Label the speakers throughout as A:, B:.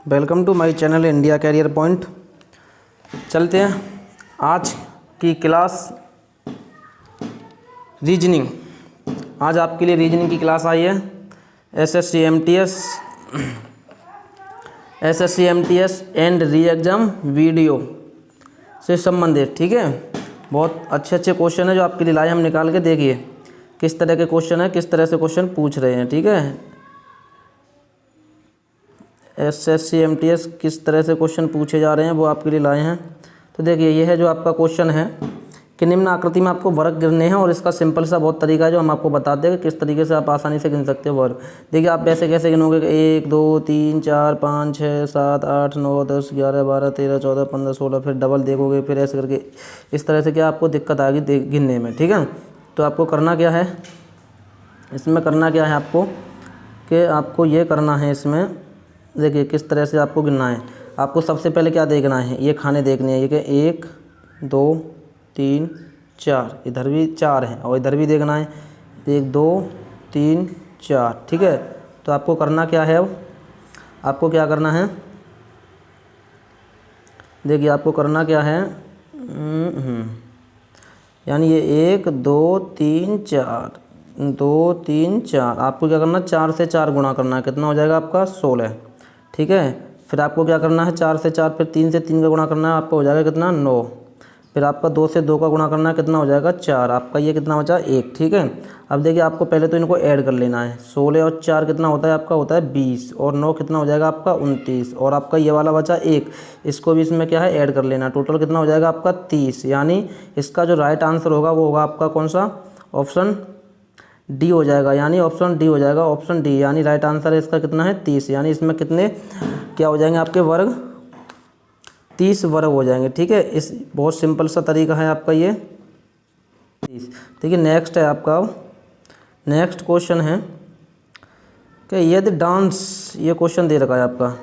A: Welcome to my channel India Career Point. चलते हैं आज की क्लास रीजनिंग। आज आपके लिए रीजनिंग की क्लास आई है। SSC MTS and re exam video से संबंधित, ठीक है। बहुत अच्छे क्वेश्चन है जो आपके लिए लाए हम निकाल के। देखिए किस तरह के क्वेश्चन है, किस तरह से क्वेश्चन पूछ रहे हैं, ठीक है। एसएससी एमटीएस किस तरह से क्वेश्चन पूछे जा रहे हैं वो आपके लिए लाए हैं। तो देखिए ये है जो आपका क्वेश्चन है कि निम्न आकृति में आपको वर्ग गिनने हैं और इसका सिंपल सा बहुत तरीका है जो हम आपको बताते हैं कि किस तरीके से आप आसानी से गिन सकते हो वर्ग। देखिए आप वैसे कैसे गिनोगे कि 1 2 3 4 5 6 7 8 9 10 11 12 13 14 15 16, फिर डबल देखोगे, फिर ऐसे करके इस तरह से क्या आपको दिक्कत आएगी गिनने में, ठीक है। तो आपको करना क्या है, इसमें करना क्या है आपको कि आपको ये करना है इसमें। देखिए किस तरह से आपको गिनना है। आपको सबसे पहले क्या देखना है, ये खाने देखने हैं। ये कि 1 2 3 4, इधर भी 4 हैं और इधर भी देखना है 1 2 3 4, ठीक है। तो आपको करना क्या है, अब आपको क्या करना है, देखिए आपको करना क्या है, यानी ये 1 2 3 4 2 3 4, आपको क्या करना है 4 से 4 गुणा करना है। कितना हो जाएगा आपका 16, ठीक है। फिर आपको क्या करना है 4 से 4, फिर 3 से 3 का गुणा करना है, आपका हो जाएगा कितना 9। फिर आपका 2 से 2 का गुणा करना है, कितना हो जाएगा 4, आपका ये कितना बचा 1, ठीक है। अब देखिए आपको पहले तो इनको ऐड कर लेना है। 16 और 4 कितना होता है आपका, होता है 20, और 9 कितना हो जाएगा आपका 29, और आपका ये वाला बचा 1, इसको भी इसमें क्या है ऐड कर लेना। टोटल कितना हो जाएगा आपका 30। यानी इसका जो राइट आंसर होगा वो होगा आपका कौन सा, ऑप्शन डी हो जाएगा। यानी ऑप्शन डी हो जाएगा, ऑप्शन डी। यानी राइट आंसर है इसका कितना है 30। यानी इसमें कितने क्या हो जाएंगे आपके वर्ग, 30 वर्ग हो जाएंगे, ठीक है। इस बहुत सिंपल सा तरीका है आपका ये 30। देखिए नेक्स्ट है आपका, नेक्स्ट क्वेश्चन है कि यदि डांस, ये क्वेश्चन दे रखा है आपका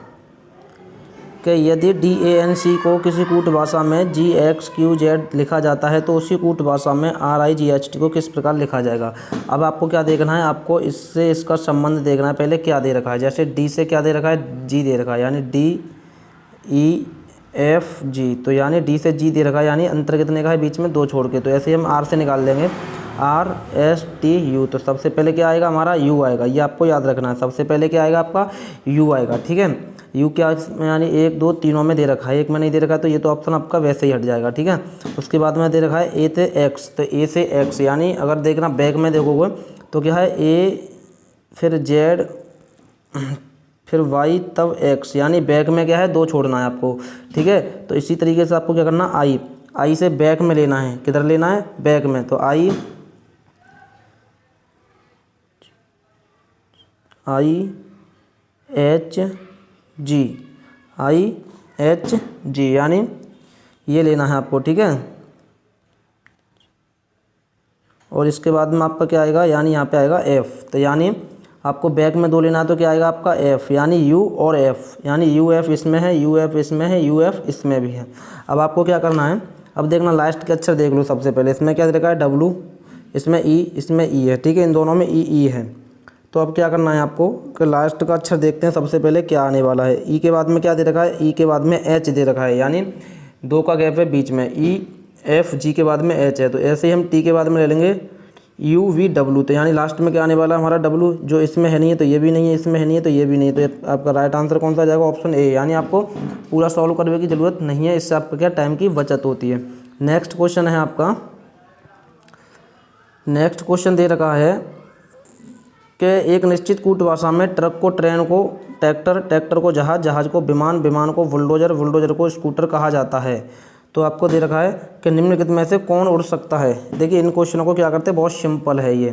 A: कि यदि DANC को किसी कूट भाषा में GXQZ लिखा जाता है तो उसी कूट भाषा में RIGHT को किस प्रकार लिखा जाएगा। अब आपको क्या देखना है, आपको इससे इसका संबंध देखना है। पहले क्या दे रखा है, जैसे D से क्या दे रखा है, G दे रखा है, यानी DEFG। तो यानी D से G दे रखा है, यानी अंतर कितने का है बीच में, 2 छोड़ के। तो ऐसे ही हम R से निकाल लेंगे, RSTU। तो सबसे पहले क्या आएगा हमारा U आएगा, ये आपको याद रखना है। सबसे पहले क्या आएगा आपका U आएगा, ठीक है। यू क्या यानी 1 2 तीनों में दे रखा है, एक में नहीं दे रखा है, तो ये तो ऑप्शन आपका वैसे ही हट जाएगा, ठीक है। उसके बाद में दे रखा है ए से एक्स, तो ए से एक्स, यानी अगर देखना बैक में देखोगे तो क्या है ए फिर जेड फिर वाई तब एक्स, यानी बैक में क्या है 2 छोड़ना है आपको, ठीक है। तो इसी तरीके से आपको क्या करना, आई से बैक में लेना है, किधर लेना है बैक में। तो IHG यानी ये लेना है आपको, ठीक है। और इसके बाद में आपका क्या आएगा, यानी यहाँ पे आएगा F। तो यानी आपको बैक में 2 लेना है, तो क्या आएगा आपका F, यानी U और F, यानी UF इसमें है, UF इसमें है, UF इसमें भी है। अब आपको क्या करना है, अब देखना लास्ट के अक्षर देख लो। सबसे पहले इसमें क्या देखा है W, इसमें E, इसमें E है, ठीक है। इन दोनों में E है। तो अब क्या करना है आपको कि लास्ट का अक्षर देखते हैं सबसे पहले क्या आने वाला है। ई के बाद में क्या दे रखा है, ई के बाद में एच दे रखा है, यानी 2 का गैप है बीच में। EFG के बाद में एच है, तो ऐसे ही हम टी के बाद में ले लेंगे UVW। तो यानी लास्ट में क्या आने वाला है हमारा W, जो इसमें है नहीं है तो ये भी नहीं है, इसमें है नहीं है तो ये भी नहीं है। तो आपका राइट आंसर कौन सा आ जाएगा, ऑप्शन ए। यानी आपको पूरा सॉल्व करने की ज़रूरत नहीं है, इससे आपका क्या टाइम की बचत होती है। नेक्स्ट क्वेश्चन है आपका, नेक्स्ट क्वेश्चन दे रखा है कि एक निश्चित कूट भाषा में ट्रक को ट्रेन को ट्रैक्टर, ट्रैक्टर को जहाज, जहाज को विमान, विमान को बुलडोजर, बुलडोजर को स्कूटर कहा जाता है। तो आपको दे रखा है कि निम्नलिखित में से कौन उड़ सकता है। देखिए इन क्वेश्चनों को क्या करते हैं, बहुत सिंपल है ये,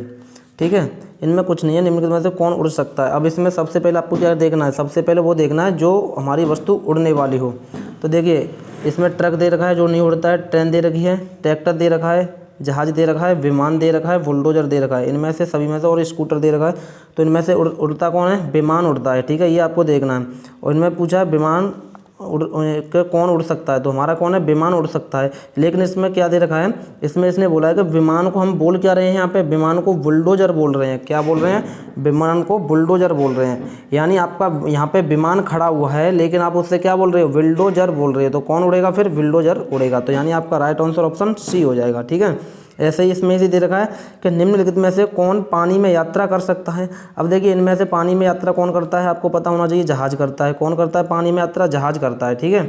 A: ठीक है। इनमें कुछ नहीं है, निम्नलिखित में से कौन उड़ सकता है। अब इसमें सबसे पहले आपको क्या देखना है, सबसे पहले वो देखना है जो हमारी वस्तु उड़ने वाली हो। तो देखिए इसमें ट्रक दे रखा है जो नहीं उड़ता है, ट्रेन दे रखी है, ट्रैक्टर दे रखा है, जहाज दे रखा है, विमान दे रखा है, बुलडोजर दे रखा है, इनमें से सभी में से, और स्कूटर दे रखा है। तो इनमें से उड़ता कौन है, विमान उड़ता है, ठीक है, ये आपको देखना है। और इनमें पूछा है विमान कौन उड़ सकता है, तो हमारा कौन है, विमान उड़ सकता है। लेकिन इसमें क्या दे रखा है, इसमें इसने बोला है कि विमान को हम बोल क्या रहे हैं, यहाँ पे विमान को बुलडोजर बोल रहे हैं। क्या बोल रहे हैं, विमान को बुलडोजर बोल रहे हैं। यानी आपका यहाँ पे विमान खड़ा हुआ है लेकिन आप उससे क्या बोल रहे हो, बुलडोजर बोल रहे हो, तो कौन उड़ेगा फिर, बुलडोजर उड़ेगा। तो यानी आपका राइट आंसर ऑप्शन सी हो जाएगा। ठीक है, ऐसे ही इसमें से दे रखा है कि निम्नलिखित में से कौन पानी में यात्रा कर सकता है। अब देखिए इनमें से पानी में यात्रा कौन करता है, आपको पता होना चाहिए, जहाज करता है। कौन करता है पानी में यात्रा, जहाज करता है। ठीक है,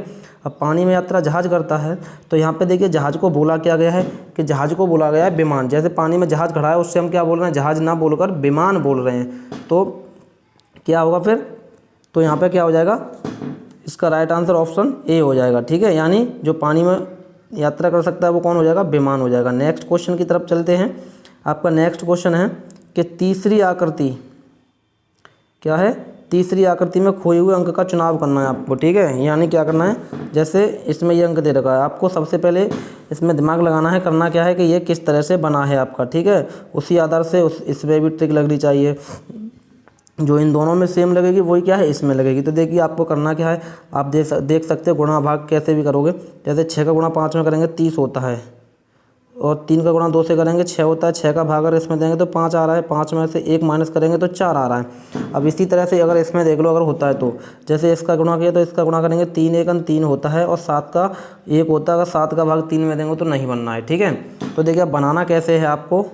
A: अब पानी में यात्रा जहाज करता है तो यहाँ पे देखिए जहाज को बोला क्या गया है कि जहाज को बोला गया है विमान। जैसे पानी में जहाज खड़ा है उससे हम क्या बोल रहे हैं, जहाज ना बोलकर विमान बोल रहे हैं। तो क्या होगा फिर, तो यहाँ पे क्या हो जाएगा, इसका राइट आंसर ऑप्शन ए हो जाएगा। ठीक है, यानी जो पानी में यात्रा कर सकता है वो कौन हो जाएगा, विमान हो जाएगा। नेक्स्ट क्वेश्चन की तरफ चलते हैं। आपका नेक्स्ट क्वेश्चन है कि तीसरी आकृति क्या है, तीसरी आकृति में खोए हुए अंक का चुनाव करना है आपको। ठीक है, यानी क्या करना है, जैसे इसमें ये अंक दे रखा है, आपको सबसे पहले इसमें दिमाग लगाना है, करना क्या है कि ये किस तरह से बना है आपका। ठीक है, उसी आधार से इसमें भी ट्रिक लगनी चाहिए, जो इन दोनों में सेम लगेगी वही क्या है, इसमें लगेगी। तो देखिए आपको करना क्या है, आप देख सकते हो गुणा भाग कैसे भी करोगे। जैसे 6 का गुणा 5 में करेंगे 30 होता है, और 3 का गुणा 2 से करेंगे 6 होता है। 6 का भाग अगर इसमें देंगे तो 5 आ रहा है, 5 में से 1 माइनस करेंगे तो 4 आ रहा है। अब इसी तरह से अगर इसमें देख लो अगर होता है तो जैसे इसका गुणा किया तो इसका गुणा करेंगे 3 एकन 3 होता है, और 7 का 1 होता है। अगर 7 का भाग 3 में देंगे तो नहीं बनना है। ठीक है, तो देखिए अब बनाना कैसे है, आपको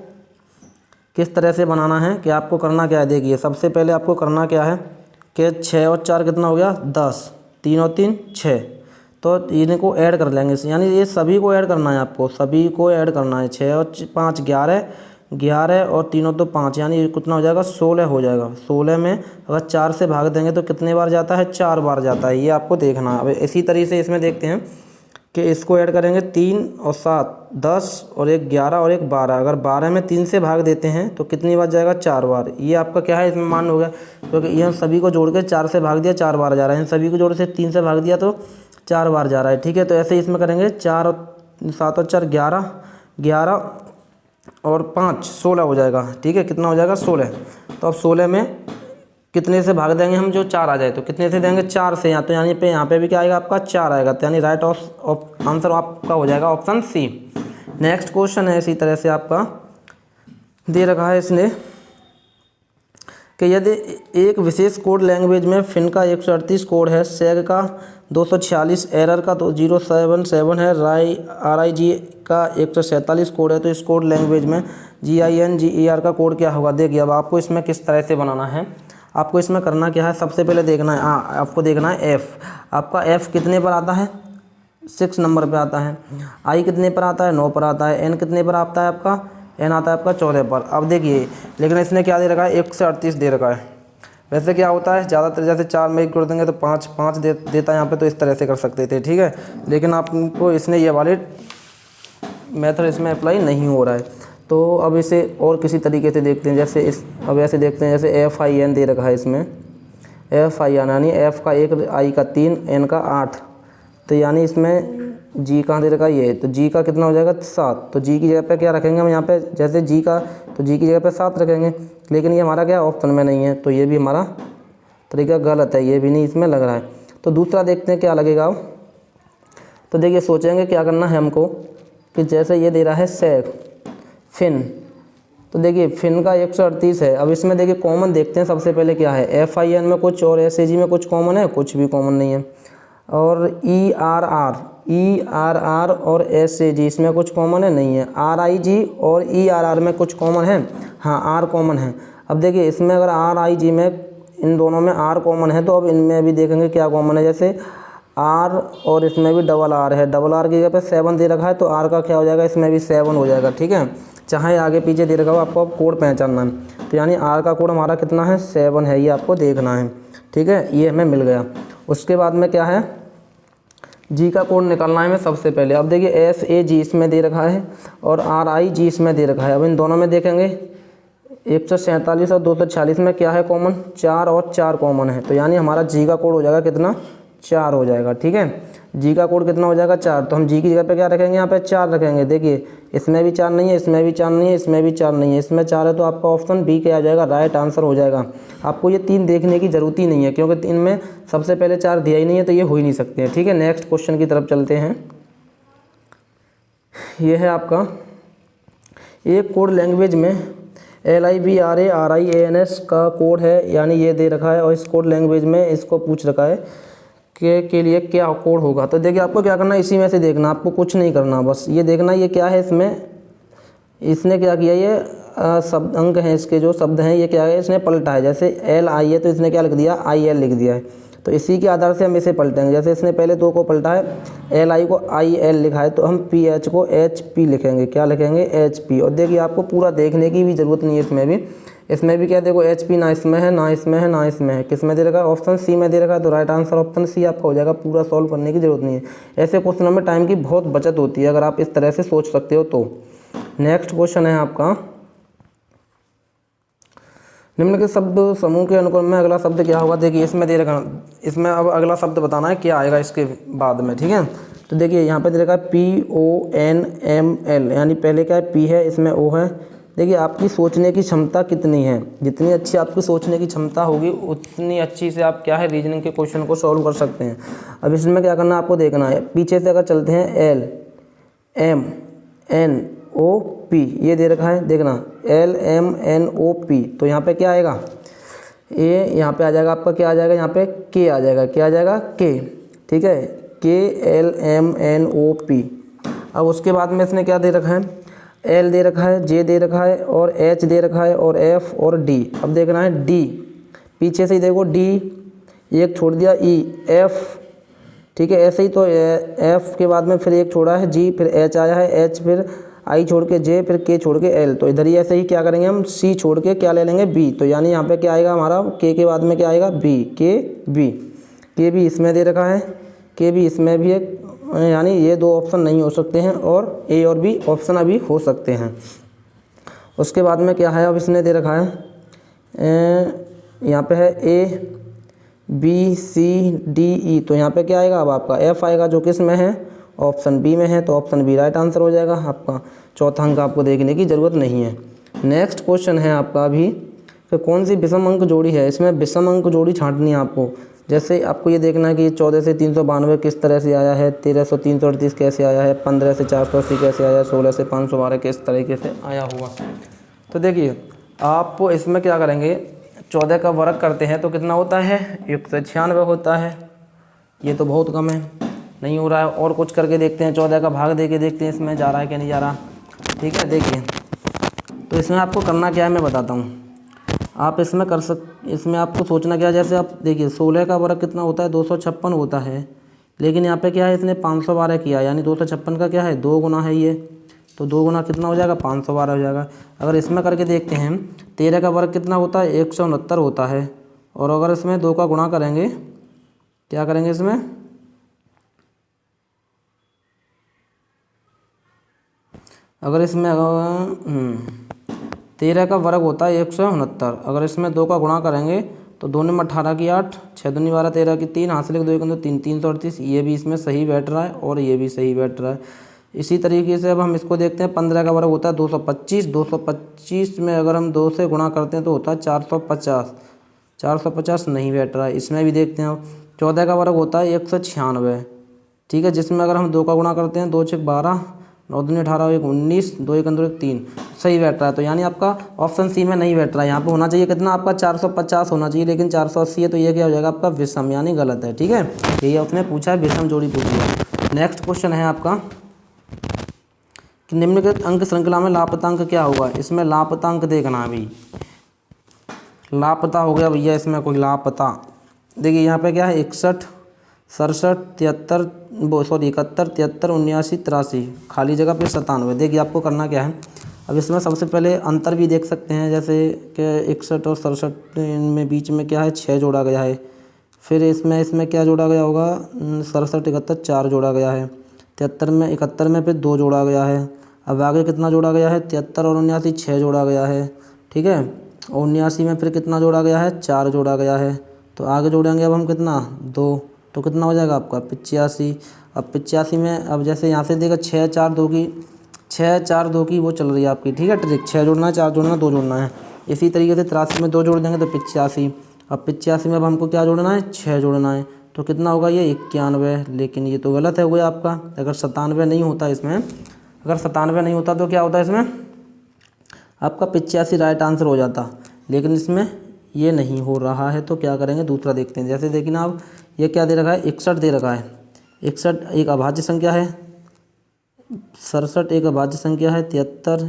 A: किस तरह से बनाना है कि आपको करना क्या है। देखिए सबसे पहले आपको करना क्या है कि 6 और 4 कितना हो गया, 10, 3 और 3 6, तो इनको ऐड कर लेंगे। यानी ये सभी को ऐड करना है, आपको सभी को ऐड करना है। 6 और 5 11, 11 और 3 और 2 5, यानी ये कितना हो जाएगा, 16 हो जाएगा। 16 में अगर 4 से भाग देंगे तो कितने बार जाता है, 4 बार जाता है। ये आपको देखना है। अब इसी तरीके से इसमें देखते हैं कि इसको ऐड करेंगे 3 और 7 10 और 1 11 और 1 12। अगर 12 में 3 से भाग देते हैं तो कितनी बार जाएगा, 4 बार। ये आपका क्या है, इसमें मान हो गया, क्योंकि ये सभी को जोड़ के 4 से भाग दिया 4 बार जा रहा है, इन सभी को जोड़ से 3 से भाग दिया तो 4 बार जा रहा है। ठीक है, तो ऐसे ही इसमें करेंगे 4 और 7 और 4 11, 11 और 5 16 हो जाएगा। ठीक है, कितना हो जाएगा, 16। तो अब 16 में कितने से भाग देंगे हम, जो 4 आ जाए तो कितने से देंगे, 4 से। यहाँ तो यहाँ पे भी क्या आएगा आपका, 4 आएगा। तो यानी राइट आंसर आपका हो जाएगा ऑप्शन सी। नेक्स्ट क्वेश्चन है इसी तरह से आपका दे रखा है इसने कि यदि एक विशेष कोड लैंग्वेज में फिन का 138 कोड है, सेग का 246, एरर का 077 है, RIG का 147 कोड है, तो इस कोड लैंग्वेज में GINGER का कोड क्या होगा। देखिए अब आपको इसमें किस तरह से बनाना है, आपको इसमें करना क्या है, सबसे पहले देखना है, आपको देखना है F। आपका F कितने पर आता है, 6 नंबर पे आता है। I कितने पर आता है, 9 पर आता है। N कितने पर आता है आपका, N आता है आपका 14 पर। अब देखिए लेकिन इसने क्या दे रखा है, 138 दे रखा है। वैसे क्या होता है ज़्यादातर जैसे 4 में 1 जोड़ देंगे तो 5 देता है यहाँ पे, तो इस तरह से कर सकते थे। ठीक है, लेकिन आपको इसने ये वाले मेथड इसमें अप्लाई नहीं हो रहा है। तो अब इसे और किसी तरीके से देखते हैं, जैसे अब ऐसे देखते हैं, जैसे FIN दे रखा है इसमें, FIN यानी F का 1, I का 3, N का 8, तो यानी इसमें G कहाँ दे रखा है, ये तो G का कितना हो जाएगा, 7। तो G की जगह पे क्या रखेंगे हम यहाँ पे, जैसे G का, तो G की जगह पे 7 रखेंगे। लेकिन ये हमारा क्या ऑप्शन में नहीं है, तो ये भी हमारा तरीका गलत है, ये भी नहीं इसमें लग रहा है। तो दूसरा देखते हैं क्या लगेगा। तो देखिए सोचेंगे क्या करना है हमको कि जैसे ये दे रहा है सेग फिन, तो देखिए फिन का 138 है। अब इसमें देखिए कॉमन देखते हैं सबसे पहले क्या है, FIN में कुछ और SAG में कुछ कॉमन है, कुछ भी कॉमन नहीं है। और ERR और SAG इसमें कुछ कॉमन है, नहीं है। RIG और ERR में कुछ कॉमन है, हाँ R कॉमन है। अब देखिए इसमें अगर RIG में इन दोनों में R कॉमन है, तो अब इनमें भी देखेंगे क्या कॉमन है। जैसे R और इसमें भी डबल R है, डबल R की जगह पे 7 दे रखा है, तो R का क्या हो जाएगा, इसमें भी 7 हो जाएगा। ठीक है, चाहे आगे पीछे दे रखा हो, आपको अब कोड पहचानना है। तो यानी R का कोड हमारा कितना है, 7 है, ये आपको देखना है। ठीक है, ये हमें मिल गया। उसके बाद में क्या है, G का कोड निकालना है हमें सबसे पहले। अब देखिए SAG इसमें दे रखा है और RIG इसमें दे रखा है। अब इन दोनों में देखेंगे 147 और 246 में क्या है कॉमन, 4 और 4 कॉमन है। तो यानी हमारा G का कोड हो जाएगा कितना, 4 हो जाएगा। ठीक है, जी का कोड कितना हो जाएगा 4, तो हम जी की जगह पे क्या रखेंगे, यहाँ पे 4 रखेंगे। देखिए इसमें भी 4 नहीं है, इसमें भी 4 नहीं है, इसमें भी 4 नहीं है, इसमें 4 है, तो आपका ऑप्शन बी क्या आ जाएगा, राइट आंसर हो जाएगा। आपको ये 3 देखने की ज़रूरत ही नहीं है, क्योंकि इनमें सबसे पहले 4 दिया ही नहीं है, तो ये हो ही नहीं सकते हैं। ठीक है, नेक्स्ट क्वेश्चन की तरफ चलते हैं। ये है आपका एक कोड लैंग्वेज में LIBRARIANS का कोड है, यानी ये दे रखा है, और इस कोड लैंग्वेज में इसको पूछ रखा है के लिए क्या कोड होगा। तो देखिए आपको क्या करना है, इसी में से देखना, आपको कुछ नहीं करना, बस ये देखना ये क्या है। इसने क्या किया, ये शब्द अंक हैं, इसके जो शब्द हैं ये क्या है, इसने पलटा है। जैसे LI है तो इसने क्या लिख दिया, IL लिख दिया है, तो इसी के आधार से हम इसे पलटेंगे। जैसे इसने पहले 2 को पलटा है, LI को IL लिखा है, तो हम PH को HP लिखेंगे। क्या लिखेंगे, HP। और देखिए आपको पूरा देखने की भी ज़रूरत नहीं है, इसमें भी क्या देखो HP ना इसमें है, ना इसमें है, ना इसमें है, किस में दे रखा है, ऑप्शन सी में दे रखा है, तो राइट आंसर ऑप्शन सी आपका हो जाएगा। पूरा सॉल्व करने की ज़रूरत नहीं है। ऐसे क्वेश्चनों में टाइम की बहुत बचत होती है, अगर आप इस तरह से सोच सकते हो तो। नेक्स्ट क्वेश्चन है आपका, निम्न के शब्द समूह के अनुक्रम में अगला शब्द क्या होगा। देखिए इसमें दे रखा, इसमें अब अगला शब्द बताना है क्या आएगा इसके बाद में। ठीक है, तो देखिए यहाँ पे दे रखा है PONML, यानी पहले क्या है P है, इसमें O है। देखिए आपकी सोचने की क्षमता कितनी है, जितनी अच्छी आपकी सोचने की क्षमता होगी उतनी अच्छी से आप क्या है रीजनिंग के क्वेश्चन को सॉल्व कर सकते हैं। अब इसमें क्या करना है आपको देखना है, पीछे से अगर चलते हैं LMNOP, ये दे रखा है, देखना LMNOP, तो यहाँ पे क्या आएगा, ये यहाँ पे आ जाएगा आपका, क्या आ जाएगा यहाँ पे K आ जाएगा, क्या आ जाएगा K। ठीक है, KLMNOP। अब उसके बाद में इसने क्या दे रखा है, L दे रखा है, J दे रखा है, और H दे रखा है, और F और D। अब देखना है D, पीछे से ही देखो D, एक छोड़ दिया E, F। ठीक है, ऐसे ही तो F के बाद में फिर एक छोड़ा है G, फिर H आया है, H फिर I छोड़ के J, फिर K छोड़ के L। तो इधर ही ऐसे ही क्या करेंगे हम, C छोड़ के क्या ले लेंगे, B। तो यानी यहाँ पे क्या आएगा हमारा, K के बाद में क्या आएगा, B, K भी इसमें दे रखा है, K भी इसमें भी है, यानी ये 2 ऑप्शन नहीं हो सकते हैं, और A और B ऑप्शन अभी हो सकते हैं। उसके बाद में क्या है, अब इसने दे रखा है, यहाँ पे है ABCDE, तो यहाँ पे क्या आएगा, अब आपका F आएगा, जो किस में है, ऑप्शन बी में है, तो ऑप्शन बी राइट आंसर हो जाएगा आपका। चौथा अंक आपको देखने की ज़रूरत नहीं है। नेक्स्ट क्वेश्चन है आपका अभी, तो कौन सी विषम अंक जोड़ी है, इसमें विषम अंक जोड़ी छांटनी है आपको। जैसे आपको ये देखना है कि 14 से 392 किस तरह से आया है, 13 से 338 कैसे आया है, 15 से 480 कैसे आया है, 16 से 512 किस तरीके से आया हुआ। तो देखिए आप इसमें क्या करेंगे, 14 का वर्ग करते हैं तो कितना होता है, 196 होता है। ये तो बहुत कम है, नहीं हो रहा है, और कुछ करके देखते हैं, 14 का भाग दे के देखते हैं इसमें जा रहा है कि नहीं जा रहा। ठीक है, देखिए तो इसमें आपको करना क्या है मैं बताता हूँ। आप इसमें आपको सोचना क्या है, जैसे आप देखिए 16 का वर्ग कितना होता है, 256 होता है, लेकिन यहाँ पे क्या है, इसने 512 किया, यानी 256 का क्या है, 2 गुना है ये, तो 2 गुना कितना हो जाएगा, 512 हो जाएगा। अगर इसमें करके देखते हैं, 13 का वर्ग कितना होता है, 169 होता है, और अगर इसमें 2 का गुणा करेंगे, क्या करेंगे इसमें, अगर इसमें 13 का वर्ग होता है 169, अगर इसमें 2 का गुणा करेंगे तो 2 में 18 की 8, 6 दूनी 12, 13 की 3, हासिल 2 1 2 3, 338। ये भी इसमें सही बैठ रहा है और ये भी सही बैठ रहा है। इसी तरीके से अब हम इसको देखते हैं, 15 का वर्ग होता है 225, 225 में अगर हम 2 से गुणा करते हैं तो होता है 450, 450 नहीं बैठ रहा है। इसमें भी देखते हैं, 14 का वर्ग होता है 196, ठीक है, जिसमें अगर हम 2 का गुणा करते हैं, 2 6 12, 9 दूनी 18, 1 19, 2 1 2 3, सही बैठ रहा है। तो यानी आपका ऑप्शन सी में नहीं बैठ रहा है, यहाँ पे होना चाहिए कितना आपका 450 होना चाहिए, लेकिन 480 है, तो ये क्या हो जाएगा आपका विषम, यानी गलत है। ठीक है, यही उसने पूछा है, विषम जोड़ी पूछी है। नेक्स्ट क्वेश्चन है आपका कि निम्नलिखित अंक श्रृंखला में लापता अंक क्या होगा। इसमें लापता अंक देखना है भाई, लापता हो गया भैया, इसमें कोई लापता, देखिए यहाँ पे क्या है 61, 67, 73, 71, 73, 79, 83, खाली जगह पे 97। देखिए आपको करना क्या है, अब इसमें सबसे पहले अंतर भी देख सकते हैं, जैसे कि 61 और 67 इनमें बीच में क्या है 6 जोड़ा गया है, फिर इसमें क्या जोड़ा गया होगा, 67 71 4 जोड़ा गया है, 71 में फिर 2 जोड़ा गया है। अब आगे कितना जोड़ा गया है, 73 और 79 6 जोड़ा गया है, ठीक है, और 79 में फिर कितना जोड़ा गया है, 4 जोड़ा गया है। तो आगे जोड़ेंगे अब हम कितना 2, तो कितना हो जाएगा आपका 85। अब 85 में अब जैसे यहाँ से देगा 6 4 2 की वो चल रही है आपकी, ठीक है ट्रिक, 6 जोड़ना है 4 जोड़ना है 2 जोड़ना है। इसी तरीके से 83 में 2 जोड़ देंगे तो 85। अब 85 में अब हमको क्या जोड़ना है 6 जोड़ना है, तो कितना होगा ये 91। लेकिन ये तो गलत है हो गया आपका। अगर 97 नहीं होता इसमें, अगर 97 नहीं होता तो क्या होता है इसमें आपका 85 राइट आंसर हो जाता। लेकिन इसमें ये नहीं हो रहा है, तो क्या करेंगे दूसरा देखते हैं। जैसे देखिए ना आप, ये क्या दे रखा है 61 दे रखा है। 61 एक अभाज्य संख्या है, 67 एक अभाज्य संख्या है, 73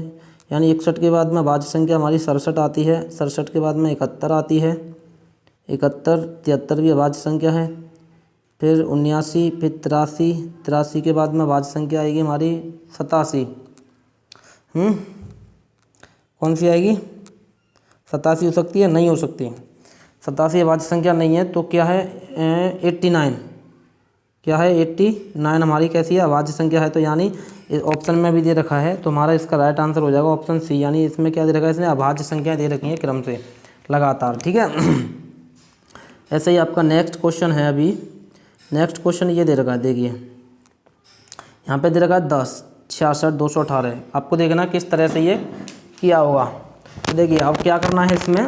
A: यानी 61 के बाद में अभाज्य संख्या हमारी 67 आती है, 67 के बाद में 71 आती है, 71 73 भी अभाज्य संख्या है, फिर 79, फिर 83, 83 के बाद में अभाज्य संख्या आएगी हमारी 87। कौन सी आएगी 87 हो सकती है, नहीं हो सकती 87 अभाज्य संख्या नहीं है, तो क्या है 89, क्या है 89 हमारी कैसी है अभाज्य संख्या है। तो यानी ऑप्शन में भी दे रखा है, तो हमारा इसका राइट आंसर हो जाएगा ऑप्शन सी। यानी इसमें क्या दे रखा है, इसने अभाज्य संख्याएं दे रखी हैं क्रम से लगातार, ठीक है। ऐसे ही आपका नेक्स्ट क्वेश्चन है, अभी नेक्स्ट क्वेश्चन ये दे रखा है, देखिए यहाँ पे दे रखा है 10 66 218। आपको देखना किस तरह से ये किया होगा। तो देखिए अब क्या करना है इसमें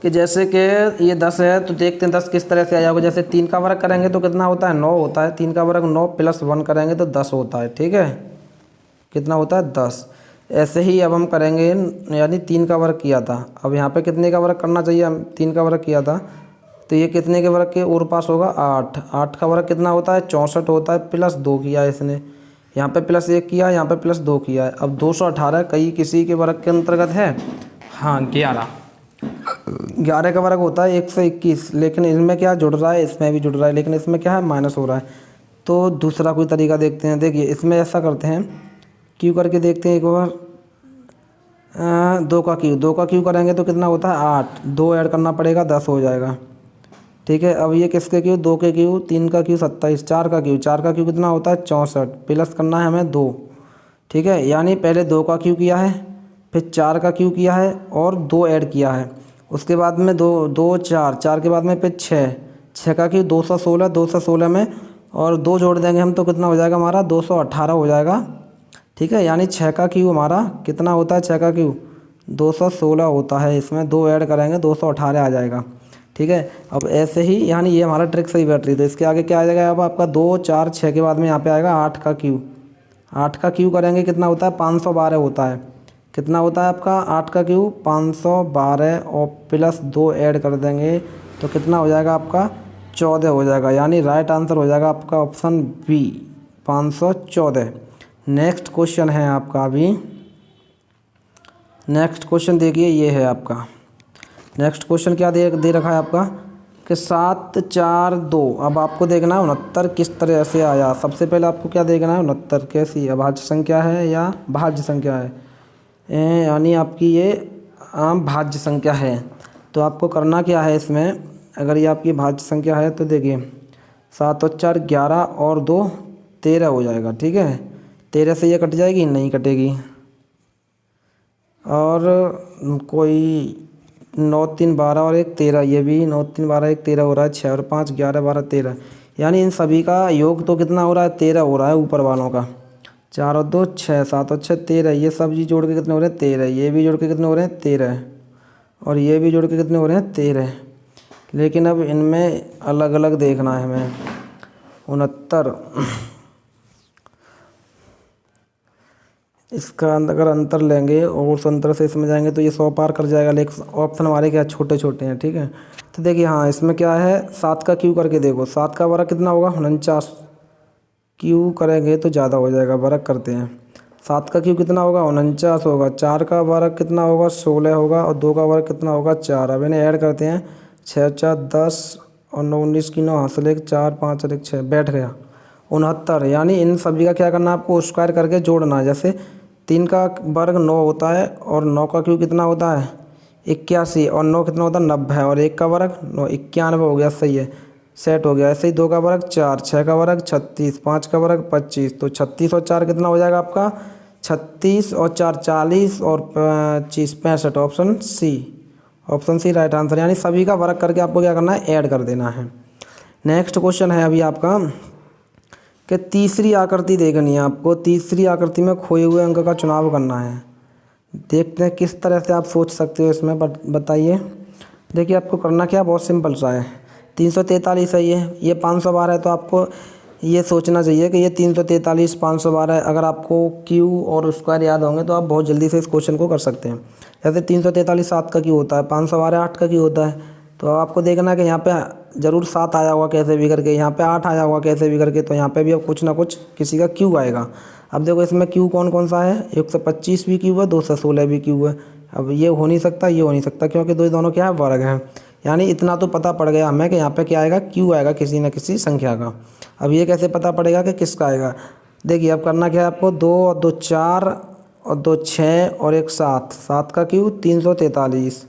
A: कि जैसे कि ये 10 है, तो देखते हैं 10 किस तरह से आया होगा। जैसे 3 का वर्ग करेंगे तो कितना होता है 9 होता है, 3 का वर्ग 9 प्लस 1 करेंगे तो 10 होता है, ठीक है कितना होता है 10। ऐसे ही अब हम करेंगे, यानी 3 का वर्ग किया था, अब यहाँ पे कितने का वर्ग करना चाहिए, हम 3 का वर्ग किया था तो ये कितने के वर्ग के और पास होगा 8। 8 का वर्ग कितना होता है 64 होता है, प्लस 2 किया है इसने, यहाँ पे प्लस 1 किया है, यहाँ पे प्लस 2 किया है। अब 218 कई किसी के वर्ग के अंतर्गत है, हाँ 11 का वर्ग होता है 121, लेकिन इसमें क्या जुड़ रहा है, इसमें भी जुड़ रहा है, लेकिन इसमें क्या है माइनस हो रहा है। तो दूसरा कोई तरीका देखते हैं। देखिए इसमें ऐसा करते हैं, क्यू करके देखते हैं एक बार, 2 का क्यू करेंगे तो कितना होता है 8, 2 ऐड करना पड़ेगा 10 हो जाएगा, ठीक है। अब ये किसके क्यू 2 के क्यू, 3 का क्यू 27, 4 का क्यू कितना होता है 64, प्लस करना है हमें 2, ठीक है। यानी पहले 2 का क्यू किया है, फिर 4 का क्यू किया है और 2 ऐड किया है, उसके बाद में 2 4 के बाद में फिर 6 का क्यू 216 में और 2 जोड़ देंगे हम तो कितना हो जाएगा हमारा 218 हो जाएगा, ठीक है। यानी 6 का क्यू हमारा कितना होता है, 6 का क्यू 216 होता है, इसमें 2 ऐड करेंगे 218 आ जाएगा, ठीक है। अब ऐसे ही यानी ये हमारा ट्रिक सही बैठ रही, तो इसके आगे क्या आ जाएगा अब आपका 2 4 6 के बाद में यहाँ पे आएगा 8 का क्यू। 8 का क्यू करेंगे कितना होता है 512 होता है, कितना होता है आपका 8 का क्यू 512 और प्लस 2 ऐड कर देंगे तो कितना हो जाएगा आपका 14 हो जाएगा। यानी राइट आंसर हो जाएगा आपका ऑप्शन बी 514। नेक्स्ट क्वेश्चन है आपका, अभी नेक्स्ट क्वेश्चन देखिए ये है आपका। नेक्स्ट क्वेश्चन क्या दे रखा है आपका कि 7 4 2। अब आपको देखना है 69 किस तरह से आया। सबसे पहले आपको क्या देखना है 69 कैसी अभाज्य संख्या है या भाज्य संख्या है, यानी आपकी ये भाज्य संख्या है। तो आपको करना क्या है इसमें, अगर ये आपकी भाज्य संख्या है तो देखिए 7 और 4 11 और 2 13 हो जाएगा, ठीक है। 13 से ये कट जाएगी, नहीं कटेगी। और कोई 9 3 12 और 1 13, ये भी 9 3 12 1 13 हो रहा है। 6 और 5 11 12 13, यानी इन सभी का योग तो कितना हो रहा है 13 हो रहा है ऊपर वालों का। 4 और 2 6, 7 और 6 13, ये सब जी जोड़ के कितने हो रहे हैं 13, ये भी जोड़ के कितने हो रहे हैं 13 और ये भी जोड़ के कितने हो रहे हैं 13। लेकिन अब इनमें अलग अलग देखना है हमें। 69 इसका अगर अंतर लेंगे और उस अंतर से इसमें जाएंगे तो ये 100 पार कर जाएगा, लेकिन ऑप्शन हमारे क्या छोटे छोटे हैं, ठीक है। तो देखिए हाँ इसमें क्या है 7 का क्यू करके देखो, 7 का वर्ग कितना होगा 49, क्यू करेंगे तो ज़्यादा हो जाएगा, वर्ग करते हैं। 7 का क्यू कितना होगा 49 होगा, 4 का वर्ग कितना होगा 16 होगा और 2 का वर्ग कितना होगा 4। अब इन्हें ऐड करते हैं 6 4 10 और 9 19 की 9 हासिल 1 4 5 और 1 6 बैठ गया 69। यानी इन सभी का क्या करना है आपको स्क्वायर करके जोड़ना है। जैसे 3 का वर्ग 9 होता है और 9 का क्यू कितना होता है 81 और 9 कितना होता है 90 और 1 का वर्ग 9 91 हो गया, सही है सेट हो गया। ऐसे ही 2 का वर्ग 4, 6 का वर्ग 36, 5 का वर्ग 25, तो 36 और 4 कितना हो जाएगा आपका 36 और 4 40 और 25 65, option C option C right answer, यानी सभी का वर्ग करके आपको क्या करना है, ऐड कर देना है। नेक्स्ट क्वेश्चन है अभी आपका कि तीसरी आकृति देखनी है आपको, तीसरी आकृति में खोए हुए अंक का चुनाव करना है। देखते हैं किस तरह से आप सोच सकते हो इसमें, बताइए। देखिए आपको करना क्या, बहुत सिंपल सा है। 343 है, ये 512 है, तो आपको ये सोचना चाहिए कि ये 343 512 है। अगर आपको क्यू और स्क्वायर याद होंगे तो आप बहुत जल्दी से इस क्वेश्चन को कर सकते हैं। जैसे 343 7 का क्यू होता है, 512 8 का क्यू होता है। तो आपको देखना है कि यहाँ पे ज़रूर 7 आया होगा कैसे भी करके, यहाँ पे 8 आया होगा कैसे भी करके, तो यहाँ पे भी अब कुछ ना कुछ किसी का क्यू आएगा। अब देखो इसमें क्यू कौन कौन सा है, 125 भी क्यू है, 216 भी क्यू है। अब ये हो नहीं सकता, ये हो नहीं सकता, क्योंकि दोनों क्या है, वर्ग हैं। यानी इतना तो पता पड़ गया हमें कि यहाँ पे क्या आएगा, क्यू आएगा किसी न किसी संख्या का। अब ये कैसे पता पड़ेगा कि किसका आएगा। देखिए अब करना क्या है आपको, 2 और 2 4 और 2 6 और 1 7, 7 का क्यू 343।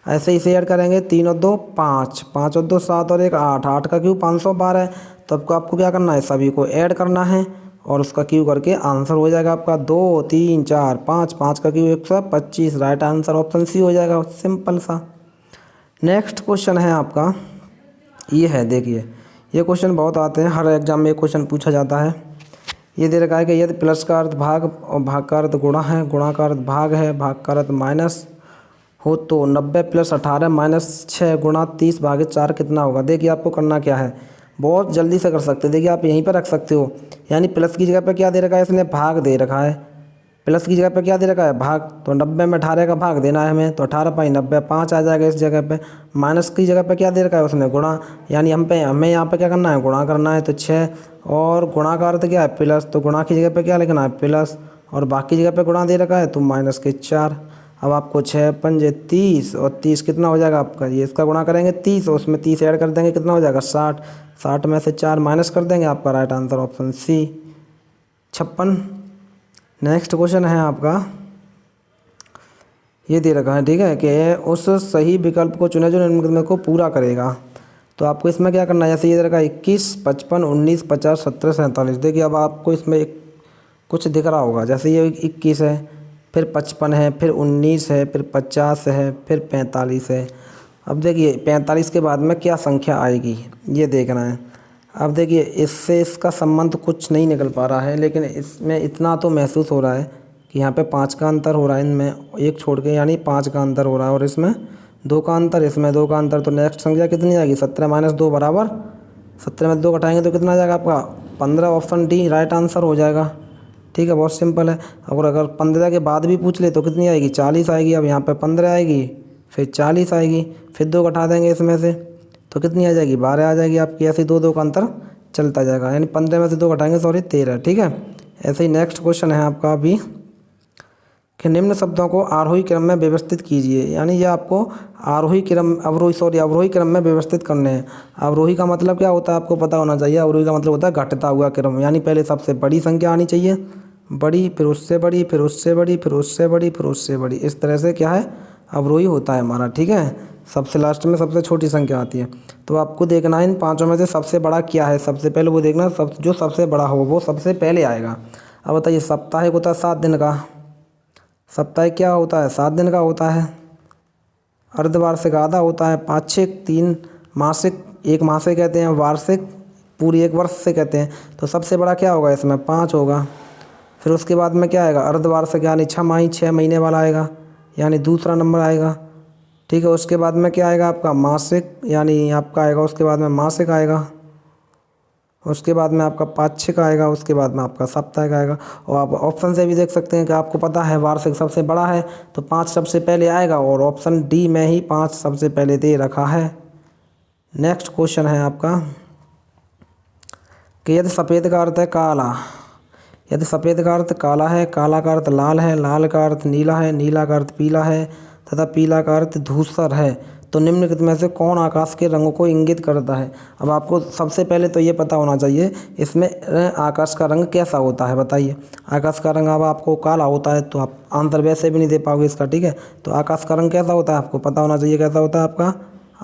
A: ऐसे ही से ऐड करेंगे, 3 और 2 5, 5 और 2 7 और 1 8, 8 का क्यू 512 है। तो आपको क्या करना है, सभी को ऐड करना है और उसका क्यू करके आंसर हो जाएगा आपका 2 3 4 5, 5 का cube 125। Right answer option C हो जाएगा, सिंपल सा। नेक्स्ट क्वेश्चन है आपका, ये है, देखिए ये क्वेश्चन बहुत आते हैं, हर एग्जाम में क्वेश्चन पूछा जाता है। ये दे रखा है कि यदि प्लस का अर्थ भाग और भाग का अर्थ गुणा है, गुणा का अर्थ भाग है, भाग का अर्थ माइनस हो तो 90 + 18 - 6 × 30 / 4 कितना होगा। देखिए आपको करना क्या है, बहुत जल्दी से कर सकते हैं। देखिए आप यहीं पर रख सकते हो, यानी प्लस की जगह पे क्या दे रखा है, इसने भाग दे रखा है। प्लस की जगह पे क्या दे रखा है, भाग, तो 90 में 18 का भाग देना है हमें, तो 18 × 90 5 आ जाएगा इस जगह पे। माइनस की जगह पे क्या दे रखा है उसने, गुणा, यानी हमें यहाँ पे क्या करना है, गुणा करना है। तो 6 और गुणा का अर्थ क्या है, प्लस, तो गुणा की जगह पे क्या लिखना है, प्लस, और बाकी जगह पे गुणा दे रखा है तो -4। अब आपको 6 × 5 = 30 और 30 कितना हो जाएगा आपका, ये इसका गुणा करेंगे 30 और उसमें 30 ऐड कर देंगे, कितना हो जाएगा 60। 60 में से 4 माइनस कर देंगे, आपका right answer option C 56। Next question है आपका, ये दे रखा है, ठीक है, कि उस सही विकल्प को चुने जो निम्नलिखित को पूरा करेगा। तो आपको इसमें क्या करना है, जैसे ये दे रखा है 21 55 19 50 70 47। देखिए अब आपको इसमें कुछ दिख रहा होगा, जैसे ये 21 है, फिर 55 है, फिर 19 है, फिर 50 है, फिर 45 है। अब देखिए 45 के बाद में क्या संख्या आएगी, ये देखना है। अब देखिए इससे इसका संबंध कुछ नहीं निकल पा रहा है, लेकिन इसमें इतना तो महसूस हो रहा है कि यहाँ पे 5 का अंतर हो रहा है, इनमें एक छोड़ के, यानी 5 का अंतर हो रहा है, और इसमें 2 का अंतर, इसमें 2 का अंतर। तो नेक्स्ट संख्या कितनी आएगी, 17 - 2 बराबर 17 में 2 घटाएंगे तो कितना आ जाएगा आपका 15। ऑप्शन डी राइट आंसर हो जाएगा। ठीक है, बहुत सिंपल है। अगर 15 के बाद भी पूछ ले तो कितनी आएगी, 40 आएगी। अब यहाँ पे 15 आएगी, फिर 40 आएगी, फिर 2 घटा देंगे इसमें से तो कितनी आ जाएगी, 12 आ जाएगी आपकी। ऐसे ही 2 का अंतर चलता जाएगा, यानी 15 में से 2 घटाएंगे, सॉरी 13। ठीक है, ऐसे ही नेक्स्ट क्वेश्चन है आपका अभी कि निम्न शब्दों को आरोही क्रम में व्यवस्थित कीजिए। यानी ये आपको अवरोही क्रम में व्यवस्थित करने हैं। अवरोही का मतलब क्या होता है आपको पता होना चाहिए। अवरोही का मतलब होता है घटता हुआ क्रम, यानी पहले सबसे बड़ी संख्या आनी चाहिए, बड़ी, फिर उससे बड़ी, फिर उससे बड़ी, फिर उससे बड़ी, फिर उससे बड़ी। इस तरह से क्या है, अवरोही होता है हमारा। ठीक है, सबसे लास्ट में सबसे छोटी संख्या आती है। तो आपको देखना है इन पांचों में से सबसे बड़ा क्या है, सबसे पहले वो देखना, जो सबसे बड़ा हो वो सबसे पहले आएगा। अब बताइए, साप्ताहिक होता है 7 दिन का, साप्ताहिक क्या होता है 7 दिन का होता है। अर्धवार्षिक आधा होता है, पाक्षिक 3, मासिक 1 माह से कहते हैं, वार्षिक पूरी 1 वर्ष से कहते हैं। तो सबसे बड़ा क्या होगा इसमें 5 होगा। फिर उसके बाद में क्या आएगा, अर्धवार्षिक यानी 6 महीने वाला आएगा, यानी दूसरा नंबर आएगा। ठीक है, उसके बाद में क्या आएगा आपका मासिक, यानी आपका आएगा उसके बाद में मासिक आएगा, उसके बाद में आपका पाक्षिक आएगा, उसके बाद में आपका साप्ताहिक आएगा। और आप ऑप्शन से भी देख सकते हैं कि आपको पता है वार्षिक सबसे बड़ा है तो 5 सबसे पहले आएगा, और ऑप्शन डी में ही 5 सबसे पहले दे रखा है। नेक्स्ट क्वेश्चन है आपका कि यदि सफ़ेद का अर्थ है काला, यदि सफ़ेद का अर्थ काला है, काला का अर्थ लाल है, लाल का अर्थ नीला है, नीला का अर्थ पीला है तथा पीला का अर्थ धूसर है, तो निम्नलिखित में से कौन आकाश के रंगों को इंगित करता है। अब आपको सबसे पहले तो ये पता होना चाहिए इसमें आकाश का रंग कैसा होता है। बताइए, आकाश का रंग अब आपको काला होता है तो आप आंसर वैसे भी नहीं दे पाओगे इसका। ठीक है, तो आकाश का रंग कैसा होता है आपको पता होना चाहिए, कैसा होता है आपका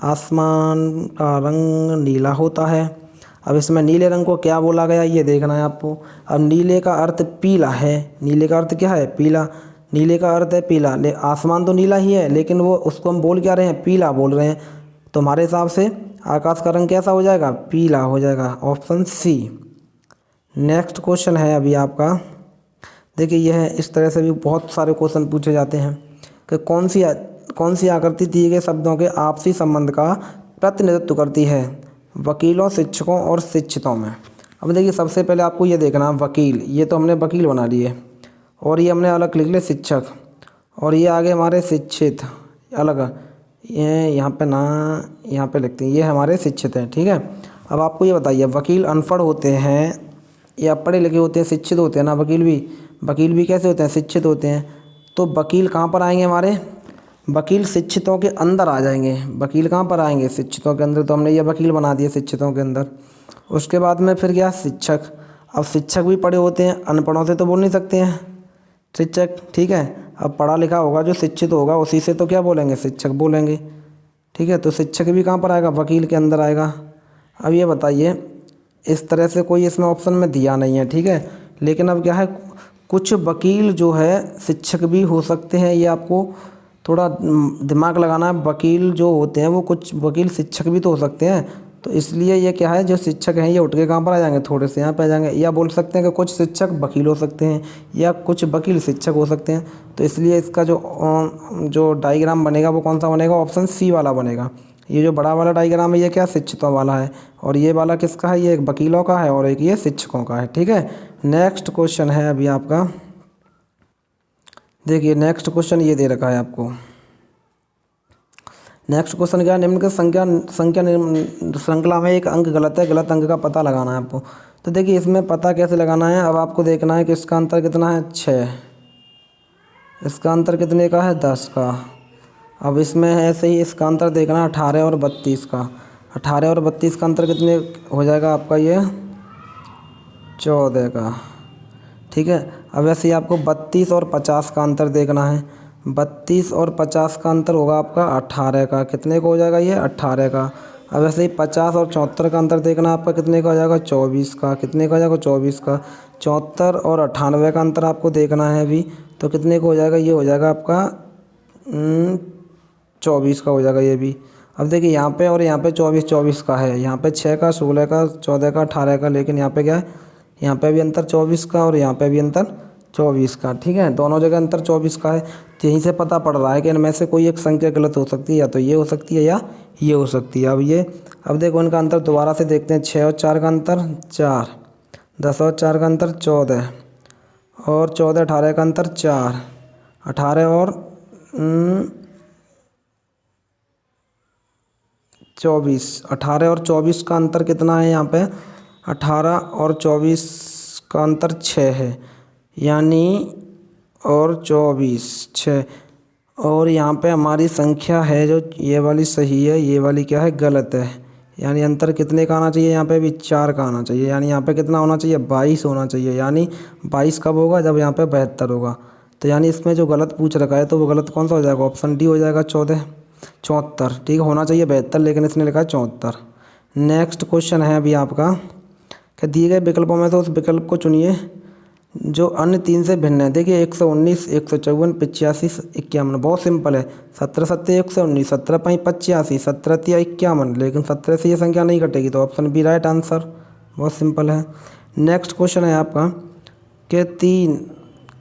A: आसमान का रंग नीला होता है। अब इसमें नीले रंग को क्या बोला गया ये देखना है आपको। अब नीले का अर्थ पीला है, नीले का अर्थ क्या है पीला, नीले का अर्थ है पीला, ले आसमान तो नीला ही है लेकिन वो उसको हम बोल क्या रहे हैं, पीला बोल रहे हैं। तो हमारे हिसाब से आकाश का रंग कैसा हो जाएगा, पीला हो जाएगा, ऑप्शन सी। नेक्स्ट क्वेश्चन है अभी आपका, देखिए यह है, इस तरह से भी बहुत सारे क्वेश्चन पूछे जाते हैं कि कौन सी आकृति दिए गए शब्दों के आपसी संबंध का प्रतिनिधित्व करती है वकीलों, शिक्षकों और शिक्षितों में। अब देखिए सबसे पहले आपको ये देखना है वकील, ये तो हमने वकील बना लिए और ये हमने अलग लिख लिया शिक्षक, और ये आगे हमारे शिक्षित अलग, ये यहाँ पे ना, यहाँ पे लिखते हैं, ये हमारे शिक्षित हैं, ठीक है। अब आपको ये बताइए वकील अनपढ़ होते हैं या पढ़े लिखे होते हैं, शिक्षित होते हैं ना, वकील भी कैसे होते हैं, शिक्षित होते हैं। तो वकील कहाँ पर आएंगे हमारे, वकील शिक्षितों के अंदर आ जाएंगे। वकील कहाँ पर आएंगे, शिक्षितों के अंदर, तो हमने ये वकील बना दिए शिक्षितों के अंदर। उसके बाद में फिर क्या, शिक्षक। अब शिक्षक भी पढ़े होते हैं, अनपढ़ों से तो बोल नहीं सकते हैं शिक्षक, ठीक है। अब पढ़ा लिखा होगा जो शिक्षित होगा उसी से तो क्या बोलेंगे, शिक्षक बोलेंगे, ठीक है। तो शिक्षक भी कहाँ पर आएगा, वकील के अंदर आएगा। अब ये बताइए, इस तरह से कोई इसमें ऑप्शन में दिया नहीं है, ठीक है। लेकिन अब क्या है, कुछ वकील जो है शिक्षक भी हो सकते हैं, ये आपको थोड़ा दिमाग लगाना है। वकील जो होते हैं वो कुछ वकील शिक्षक भी तो हो सकते हैं, तो इसलिए ये क्या है, जो शिक्षक हैं ये उठ के कहाँ पर आ जाएंगे, थोड़े से यहाँ पे आ जाएंगे। या बोल सकते हैं कि कुछ शिक्षक वकील हो सकते हैं या कुछ वकील शिक्षक हो सकते हैं। तो इसलिए इसका जो डायग्राम बनेगा वो कौन सा बनेगा, ऑप्शन सी वाला बनेगा। ये जो बड़ा वाला डायग्राम है ये क्या, शिक्षितों वाला है, और ये वाला किसका है, ये एक वकीलों का है और एक ये शिक्षकों का है, ठीक है। नेक्स्ट क्वेश्चन है अभी आपका, देखिए नेक्स्ट क्वेश्चन ये दे रखा है आपको। नेक्स्ट क्वेश्चन क्या है, निम्न के संख्या श्रृंखला में एक अंक गलत है, गलत अंक का पता लगाना है आपको। तो देखिए इसमें पता कैसे लगाना है, अब आपको देखना है कि इसका अंतर कितना है, 6, इसका अंतर कितने का है, 10 का। अब इसमें ऐसे ही इसका अंतर देखना है 18 और 32 का। 18 और 32 का अंतर कितने हो जाएगा आपका, ये 14 का, ठीक है। अब ऐसे ही आपको 32 और 50 का अंतर देखना है। 32 और 50 का अंतर होगा आपका 18 का, कितने का हो जाएगा, ये 18 का। अब ऐसे ही 50 और 74 का अंतर देखना आपका कितने का हो जाएगा, 24 का, कितने का हो जाएगा, 24 का। 74 और 98 का अंतर आपको देखना है अभी, तो कितने का हो जाएगा, ये हो जाएगा आपका 24 का हो जाएगा ये भी। अब देखिए यहाँ पे और यहाँ पे 24 का है, यहाँ पे 6 का, 16 का, 14 का, 18 का, लेकिन यहाँ पे क्या है, यहाँ पे भी अंतर 24 का और यहाँ पे भी अंतर 24 का, ठीक है। दोनों जगह अंतर 24 का है। तो यहीं से पता पड़ रहा है कि इनमें से कोई एक संख्या गलत हो सकती है, या तो ये हो सकती है या ये हो सकती है। अब देखो इनका अंतर दोबारा से देखते हैं, 6 और 4 का अंतर 4, 10 और 4 का अंतर 14, और 14 18 का अंतर 4, 18 और 24, 18 और 24 का अंतर कितना है यहाँ पे, 18 और 24 का अंतर 6 है, यानी और 24 6, और यहाँ पे हमारी संख्या है जो ये वाली सही है, ये वाली क्या है, गलत है। यानी अंतर कितने का आना चाहिए, यहाँ पे भी 4 का आना चाहिए, यानी यहाँ पे कितना होना चाहिए, 22 होना चाहिए। यानी 22 कब होगा, जब यहाँ पे 72 होगा। तो यानी इसमें जो गलत पूछ रखा है तो वो गलत कौन सा हो जाएगा, ऑप्शन डी हो जाएगा, 74, ठीक है। होना चाहिए 72 लेकिन इसने लिखा है 74। नेक्स्ट क्वेश्चन है अभी आपका कि दिए गए विकल्पों में से उस विकल्प को चुनिए जो अन्य 3 से भिन्न है। देखिए 119, 154, 85, 51, बहुत सिंपल है। 17 7 119, 17 5 85, 17 3 51, लेकिन 17 से ये संख्या नहीं कटेगी, तो ऑप्शन बी राइट आंसर, बहुत सिंपल है। नेक्स्ट क्वेश्चन है आपका कि 3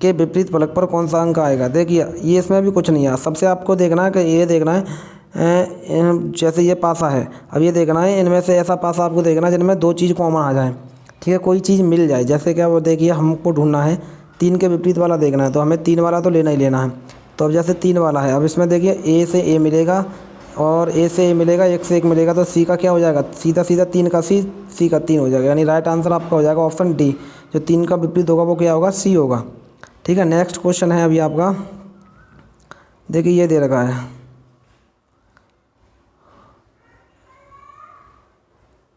A: के विपरीत फलक पर कौन सा अंक आएगा। देखिए ये इसमें भी कुछ नहीं है, सबसे आपको देखना है कि ये देखना है जैसे ये पासा है, अब ये देखना है इनमें से ऐसा पासा आपको देखना है जिनमें 2 चीज़ कॉमन आ जाए, ठीक है, कोई चीज़ मिल जाए। जैसे क्या, वो देखिए हमको ढूंढना है 3 के विपरीत वाला देखना है, तो हमें 3 वाला तो लेना ही लेना है। तो अब जैसे 3 वाला है, अब इसमें देखिए ए से ए मिलेगा और ए से ए मिलेगा, 1 से 1 मिलेगा, तो सी का क्या हो जाएगा, सीधा 3 का सी का 3 हो जाएगा, यानी राइट आंसर आपका हो जाएगा ऑप्शन डी। जो 3 का विपरीत होगा वो क्या होगा, सी होगा, ठीक है। नेक्स्ट क्वेश्चन है अभी आपका, देखिए ये दे रखा है,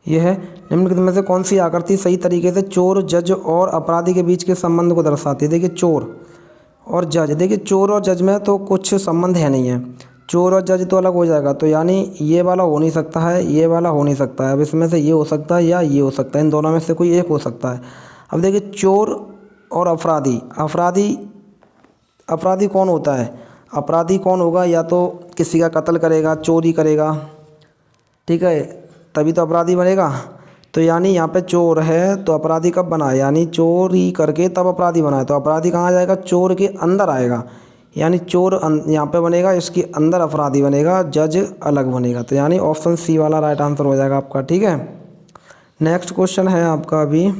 A: ये है निम्नलिखित में से कौन सी आकृति सही तरीके से चोर, जज और अपराधी के बीच के संबंध को दर्शाती है। देखिए चोर और जज, देखिए चोर और जज में तो कुछ संबंध है नहीं है, चोर और जज तो अलग हो जाएगा, तो यानी ये वाला हो नहीं सकता है, ये वाला हो नहीं सकता है। अब इसमें से ये हो सकता है या ये हो सकता है, इन दोनों में से कोई एक हो सकता है। अब देखिए चोर और अपराधी, अपराधी कौन होता है? अपराधी कौन होगा? या तो किसी का कत्ल करेगा, चोरी करेगा, ठीक है, तभी तो अपराधी बनेगा। तो यानी यहाँ पे चोर है तो अपराधी कब बना है? यानी चोरी करके तब अपराधी बना है। तो अपराधी कहाँ जाएगा? चोर के अंदर आएगा। यानी चोर यहाँ पे बनेगा, इसके अंदर अपराधी बनेगा, जज अलग बनेगा। तो यानी ऑप्शन सी वाला राइट आंसर हो जाएगा आपका, ठीक है। नेक्स्ट क्वेश्चन है आपका अभी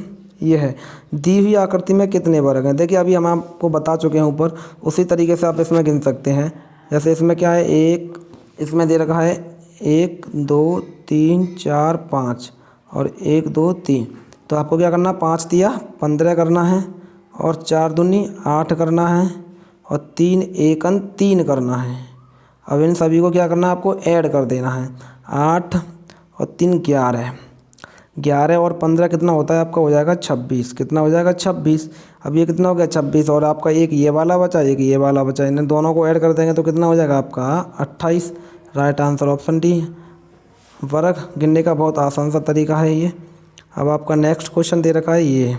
A: ये है, दी हुई आकृति में कितने वर्ग हैं? देखिए अभी हम आपको बता चुके हैं ऊपर, उसी तरीके से आप इसमें गिन सकते हैं। जैसे इसमें क्या है, एक इसमें दे रखा है 1 2 3 4 5 और 1 2 3। तो आपको क्या करना, 5 दिया 15 करना है और 4 दूनी 8 करना है और 3 एकन 3 करना है। अब इन सभी को क्या करना है, आपको ऐड कर देना है। 8 और 3 11, 11 और 15 कितना होता है आपका? हो जाएगा 26। कितना हो जाएगा? 26। अब ये कितना हो गया? 26। और आपका एक ये वाला बचा, एक ये वाला बचा, इन दोनों को ऐड कर देंगे तो कितना हो जाएगा आपका? 28। Right answer option D. वर्ग गिनने का बहुत आसान सा तरीका है ये। अब आपका नेक्स्ट क्वेश्चन दे रखा है ये,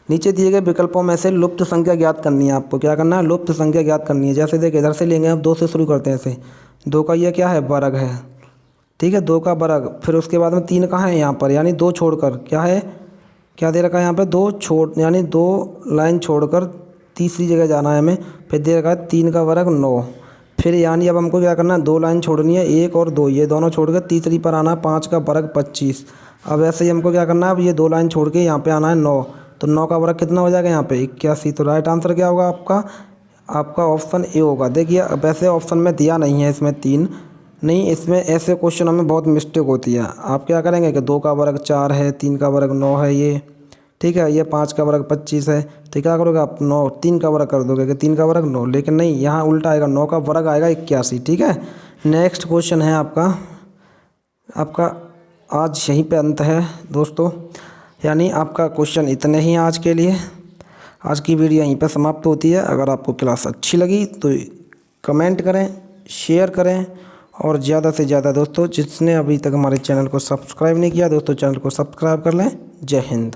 A: नीचे दिए गए विकल्पों में से लुप्त संख्या ज्ञात करनी है। आपको क्या करना है? लुप्त संख्या ज्ञात करनी है। जैसे देखिए इधर से लेंगे, अब 2 से शुरू करते हैं। ऐसे 2 का ये क्या है? वर्ग है, ठीक है, 2 का वर्ग। फिर उसके बाद में 3 कहाँ है? यहाँ पर, यानी 2 छोड़कर क्या है, क्या दे रखा है यहाँ पे? 2 छोड़, यानी 2 लाइन छोड़कर तीसरी जगह जाना है हमें। फिर दे रखा है 3 का वर्ग 9। फिर यानी अब हमको क्या करना है? 2 लाइन छोड़नी है, 1 और 2, ये दोनों छोड़ कर तीसरी पर आना है 5 का वर्ग 25। अब ऐसे ही हमको क्या करना है? अब ये 2 लाइन छोड़ के यहाँ पे आना है 9। तो 9 का वर्ग कितना हो जाएगा यहाँ पे? 81। तो राइट आंसर क्या होगा आपका? आपका ऑप्शन ए होगा। देखिए वैसे ऑप्शन में दिया नहीं है इसमें 3 नहीं, इसमें ऐसे क्वेश्चनों में बहुत मिस्टेक होती है। आप क्या करेंगे कि 2 का वर्ग 4 है, 3 का वर्ग 9 है ये, ठीक है, ये 5 का वर्ग 25 है। तो क्या करोगे आप? 9 3 का वर्ग कर दोगे कि 3 का वर्ग 9, लेकिन नहीं, यहाँ उल्टा आएगा, 9 का वर्ग आएगा 81, ठीक है। नेक्स्ट क्वेश्चन है आपका आज यहीं पे अंत है दोस्तों, यानी आपका क्वेश्चन इतने ही आज के लिए। आज की वीडियो यहीं पे समाप्त होती है। अगर आपको क्लास अच्छी लगी तो कमेंट करें, शेयर करें और ज़्यादा से ज़्यादा दोस्तों, जिसने अभी तक हमारे चैनल को सब्सक्राइब नहीं किया दोस्तों, चैनल को सब्सक्राइब कर लें। जय हिंद।